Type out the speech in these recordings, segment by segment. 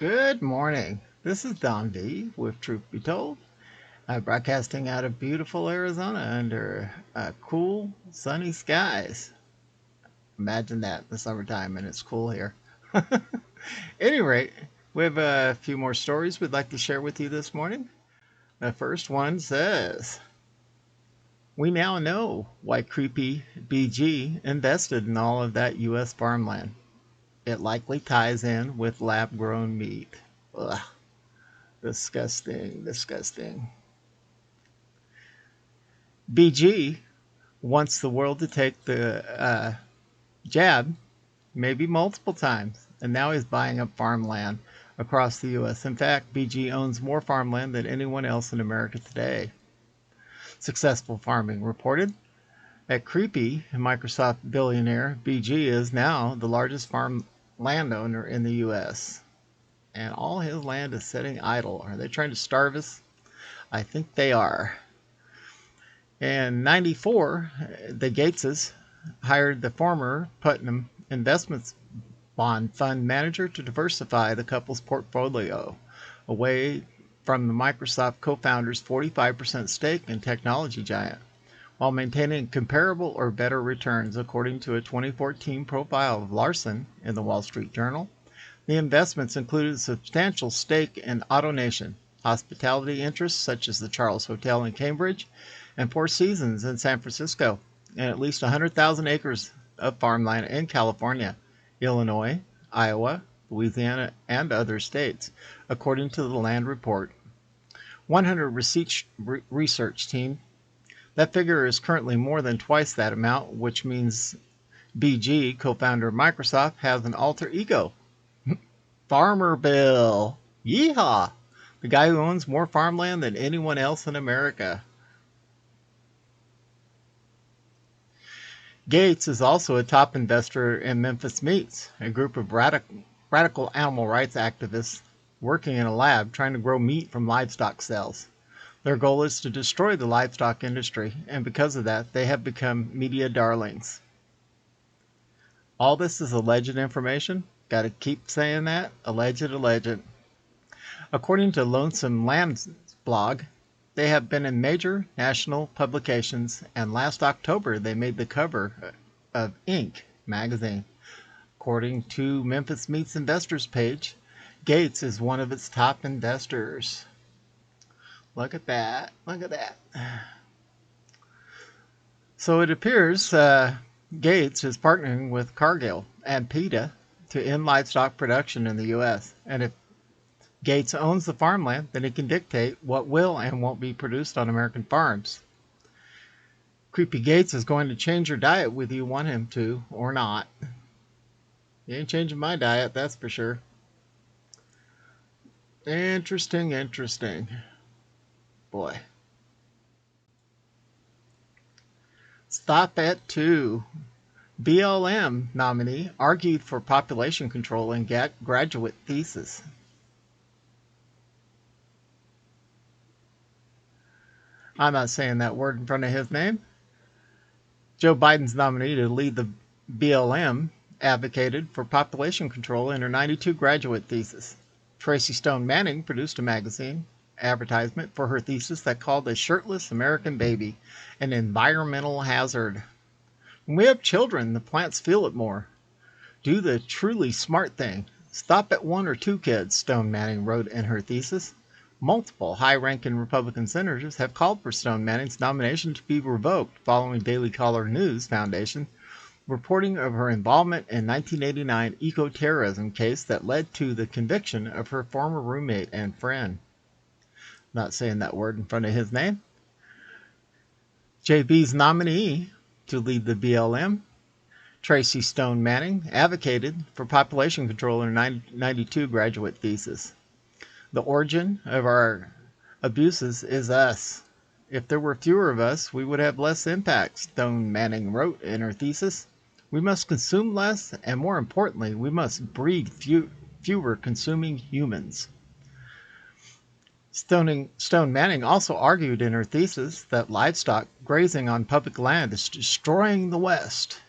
Good morning. This is Don V with Truth Be Told. I'm broadcasting out of beautiful Arizona under cool, sunny skies. Imagine that in the summertime and it's cool here. At any rate, we have a few more stories we'd like to share with you this morning. The first one says, we now know why creepy BG invested in all of that U.S. farmland. It likely ties in with lab-grown meat. Ugh. Disgusting, disgusting. BG wants the world to take the jab, maybe multiple times, and now he's buying up farmland across the U.S. In fact, BG owns more farmland than anyone else in America today. Successful Farming reported that creepy Microsoft Billionaire B G is now the largest farm landowner in the U.S. And all his land is sitting idle. Are they trying to starve us? I think they are. In '94, the Gateses hired the former Putnam Investments bond fund manager to diversify the couple's portfolio away from the Microsoft co-founder's 45% stake in technology giant, while maintaining comparable or better returns, according to a 2014 profile of Larson in the Wall Street Journal. The investments included a substantial stake in AutoNation, hospitality interests such as the Charles Hotel in Cambridge and Four Seasons in San Francisco, and at least 100,000 acres of farmland in California, Illinois, Iowa, Louisiana, and other states, according to the Land Report. 100 research team. That figure is currently more than twice that amount, which means BG, co-founder of Microsoft, has an alter ego. Farmer Bill. Yeehaw! The guy who owns more farmland than anyone else in America. Gates is also a top investor in Memphis Meats, a group of radical animal rights activists working in a lab trying to grow meat from livestock cells. Their goal is to destroy the livestock industry, and because of that, they have become media darlings. All this is alleged information. Got to keep saying that. Alleged. According to Lonesome Lamb's blog, they have been in major national publications, and last October they made the cover of Inc. magazine. According to Memphis Meats investors page, Gates is one of its top investors. Look at that. Look at that. So it appears Gates is partnering with Cargill and PETA to end livestock production in the U.S. And if Gates owns the farmland, then he can dictate what will and won't be produced on American farms. Creepy Gates is going to change your diet whether you want him to or not. He ain't changing my diet, that's for sure. Interesting. Boy. Stop at 2. BLM nominee argued for population control in graduate thesis. I'm not saying that word in front of his name. Joe Biden's nominee to lead the BLM advocated for population control in her '92 graduate thesis. Tracy Stone Manning produced a magazine advertisement for her thesis that called a shirtless American baby an environmental hazard. When we have children, the plants feel it more. Do the truly smart thing. Stop at 1 or 2 kids, Stone Manning wrote in her thesis. Multiple high-ranking Republican senators have called for Stone Manning's nomination to be revoked following Daily Caller News Foundation reporting of her involvement in 1989 eco-terrorism case that led to the conviction of her former roommate and friend. Not saying that word in front of his name. JB's nominee to lead the BLM, Tracy Stone Manning, advocated for population control in her 1992 graduate thesis. The origin of our abuses is us. If there were fewer of us, we would have less impact, Stone Manning wrote in her thesis. We must consume less, and more importantly, we must breed fewer consuming humans. Stone Manning also argued in her thesis that livestock grazing on public land is destroying the West.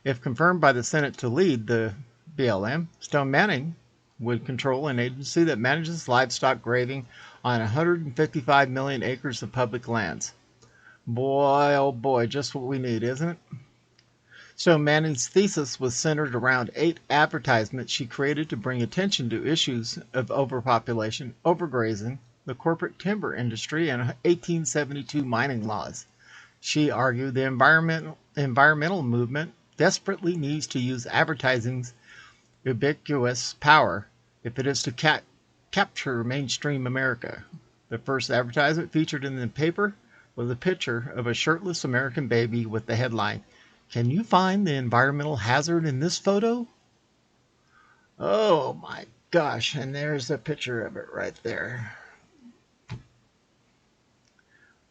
If confirmed by the Senate to lead the BLM, Stone Manning would control an agency that manages livestock grazing on 155 million acres of public lands. Boy, oh boy, just what we need, isn't it? So Manning's thesis was centered around 8 advertisements she created to bring attention to issues of overpopulation, overgrazing, the corporate timber industry, and 1872 mining laws. She argued the environmental movement desperately needs to use advertising's ubiquitous power if it is to capture mainstream America. The first advertisement featured in the paper was a picture of a shirtless American baby with the headline, "Can you find the environmental hazard in this photo?" Oh my gosh, and there's a picture of it right there.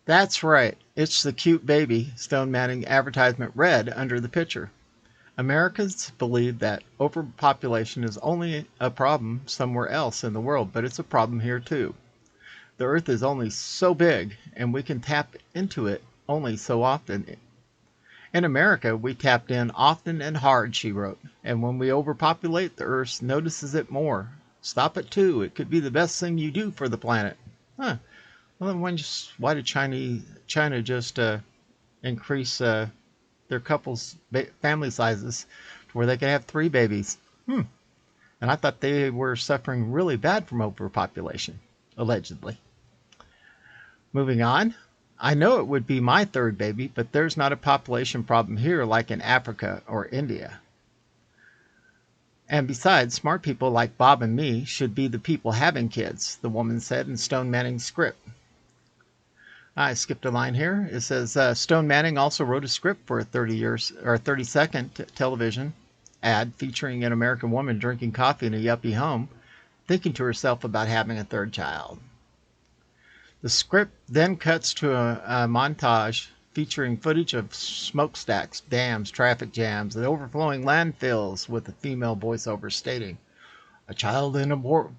That's right, it's the cute baby Stone Manning advertisement read under the picture. Americans believe that overpopulation is only a problem somewhere else in the world, but it's a problem here too. The earth is only so big, and we can tap into it only so often. In America, we tapped in often and hard, she wrote, and when we overpopulate, the earth notices it more. Stop it too. It could be the best thing you do for the planet. Huh. Well, then why did China just increase their couples' family sizes to where they could have 3 babies? And I thought they were suffering really bad from overpopulation, allegedly. Moving on. I know it would be my 3rd baby, but there's not a population problem here like in Africa or India. And besides, smart people like Bob and me should be the people having kids, the woman said in Stone Manning's script. I skipped a line here. It says Stone Manning also wrote a script for a 30-second television ad featuring an American woman drinking coffee in a yuppie home, thinking to herself about having a 3rd child. The script then cuts to a montage featuring footage of smokestacks, dams, traffic jams, and overflowing landfills, with a female voiceover stating, "A child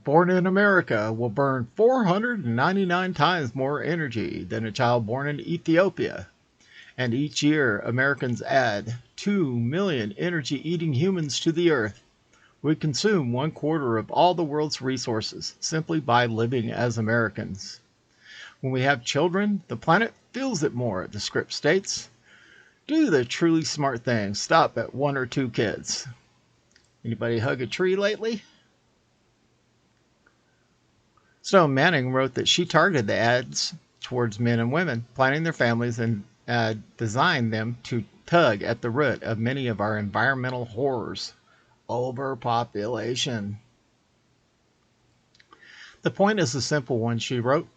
born in America will burn 499 times more energy than a child born in Ethiopia. And each year, Americans add 2 million energy-eating humans to the earth. We consume 1/4 of all the world's resources simply by living as Americans. When we have children, the planet feels it more," the script states. Do the truly smart thing. Stop at 1 or 2 kids. Anybody hug a tree lately? Stone Manning wrote that she targeted the ads towards men and women planning their families and designed them to tug at the root of many of our environmental horrors. Overpopulation. The point is a simple one, she wrote.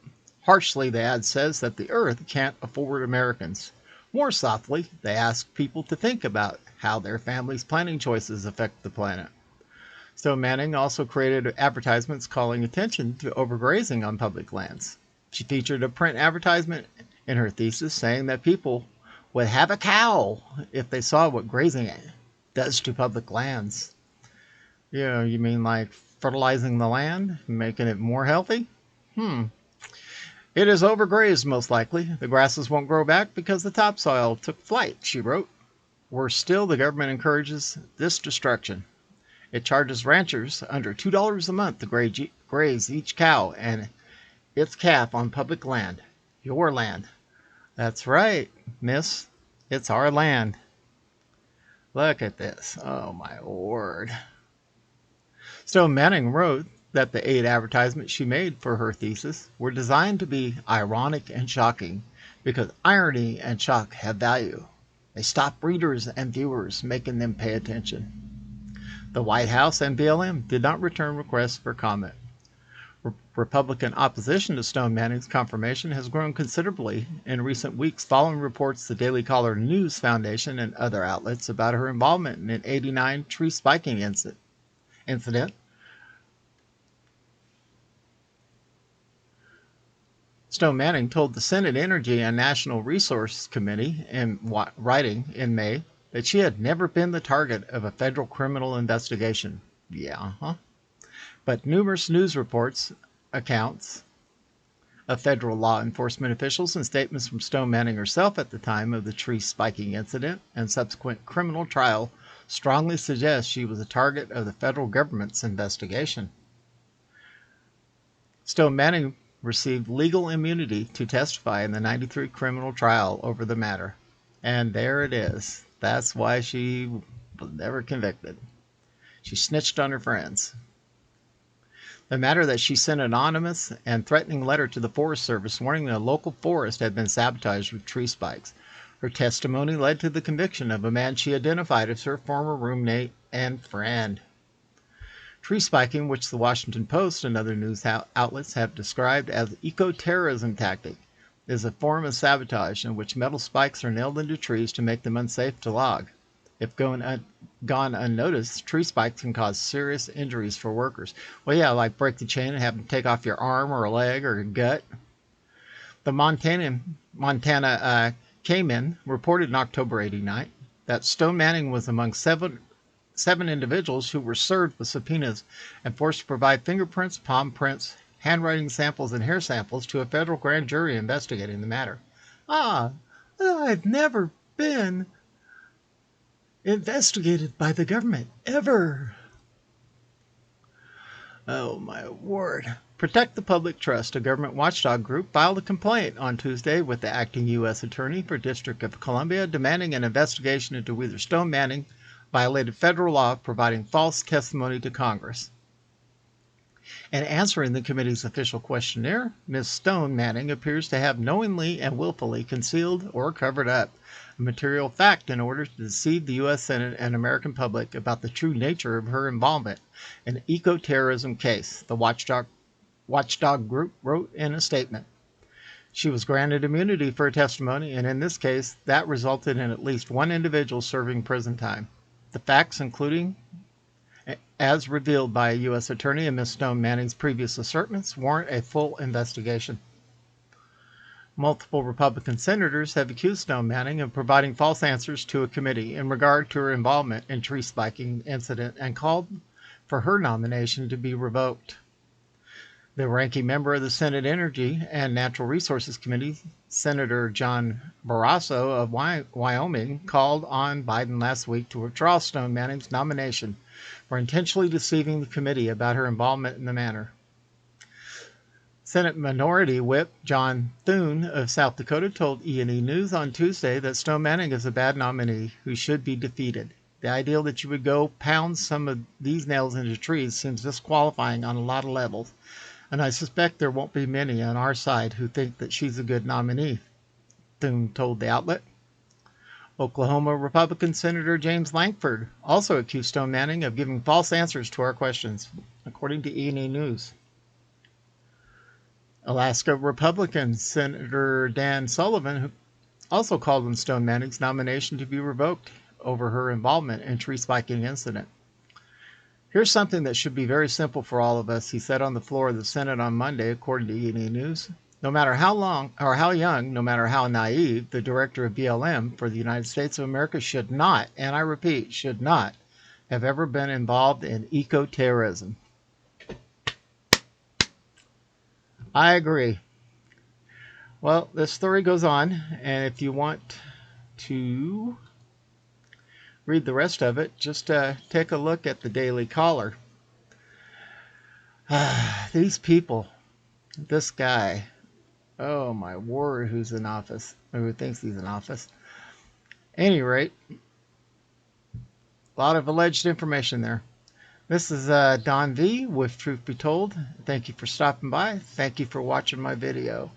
Harshly, the ad says that the earth can't afford Americans. More softly, they ask people to think about how their families' planning choices affect the planet. Stone Manning also created advertisements calling attention to overgrazing on public lands. She featured a print advertisement in her thesis saying that people would have a cow if they saw what grazing does to public lands. You mean like fertilizing the land, making it more healthy? It is overgrazed, most likely. The grasses won't grow back because the topsoil took flight, she wrote. Worse still, the government encourages this destruction. It charges ranchers under $2 a month to graze each cow and its calf on public land. Your land. That's right, miss. It's our land. Look at this. Oh, my word. Stone Manning wrote that the 8 advertisements she made for her thesis were designed to be ironic and shocking because irony and shock have value. They stop readers and viewers, making them pay attention. The White House and BLM did not return requests for comment. Republican opposition to Stone Manning's confirmation has grown considerably in recent weeks following reports the Daily Caller News Foundation and other outlets about her involvement in an '89 tree spiking incident. Stone Manning told the Senate Energy and National Resource Committee in writing in May that she had never been the target of a federal criminal investigation. But numerous news reports, accounts of federal law enforcement officials, and statements from Stone Manning herself at the time of the tree spiking incident and subsequent criminal trial strongly suggest she was a target of the federal government's investigation. Stone Manning received legal immunity to testify in the '93 criminal trial over the matter. And there it is. That's why she was never convicted. She snitched on her friends. The matter that she sent an anonymous and threatening letter to the Forest Service warning that a local forest had been sabotaged with tree spikes. Her testimony led to the conviction of a man she identified as her former roommate and friend. Tree spiking, which the Washington Post and other news outlets have described as eco-terrorism tactic, is a form of sabotage in which metal spikes are nailed into trees to make them unsafe to log. If gone unnoticed, tree spikes can cause serious injuries for workers. Well, yeah, like break the chain and have them take off your arm or a leg or a gut. The Montana Cayman reported in October '89 that Stone Manning was among seven individuals who were served with subpoenas and forced to provide fingerprints, palm prints, handwriting samples, and hair samples to a federal grand jury investigating the matter. I've never been investigated by the government, ever. Oh, my word. Protect the Public Trust, a government watchdog group, filed a complaint on Tuesday with the acting U.S. Attorney for District of Columbia demanding an investigation into whether Stone Manning violated federal law providing false testimony to Congress. In answering the committee's official questionnaire, Ms. Stone Manning appears to have knowingly and willfully concealed or covered up a material fact in order to deceive the U.S. Senate and American public about the true nature of her involvement in an eco-terrorism case, the watchdog group wrote in a statement. She was granted immunity for her testimony, and in this case, that resulted in at least one individual serving prison time. The facts, including as revealed by a U.S. attorney and Ms. Stone Manning's previous assertions, warrant a full investigation. Multiple Republican senators have accused Stone Manning of providing false answers to a committee in regard to her involvement in tree spiking incident and called for her nomination to be revoked. The ranking member of the Senate Energy and Natural Resources Committee, Senator John Barrasso of Wyoming, called on Biden last week to withdraw Stone Manning's nomination for intentionally deceiving the committee about her involvement in the matter. Senate Minority Whip John Thune of South Dakota told E&E News on Tuesday that Stone Manning is a bad nominee who should be defeated. The idea that you would go pound some of these nails into trees seems disqualifying on a lot of levels, and I suspect there won't be many on our side who think that she's a good nominee, Thune told the outlet. Oklahoma Republican Senator James Lankford also accused Stone Manning of giving false answers to our questions, according to E&E News. Alaska Republican Senator Dan Sullivan also called on Stone Manning's nomination to be revoked over her involvement in tree spiking incident. Here's something that should be very simple for all of us, he said on the floor of the Senate on Monday, according to E&E News. No matter how long or how young, no matter how naive, the director of BLM for the United States of America should not, and I repeat, should not, have ever been involved in eco-terrorism. I agree. Well, this story goes on, and if you want to read the rest of it, just take a look at the Daily Caller. These people, this guy, oh my word, who's in office, or who thinks he's in office. At any rate, a lot of alleged information there. This is Don V with Truth Be Told. Thank you for stopping by. Thank you for watching my video.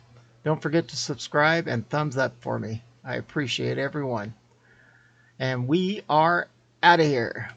Don't forget to subscribe and thumbs up for me. I appreciate everyone. And we are out of here.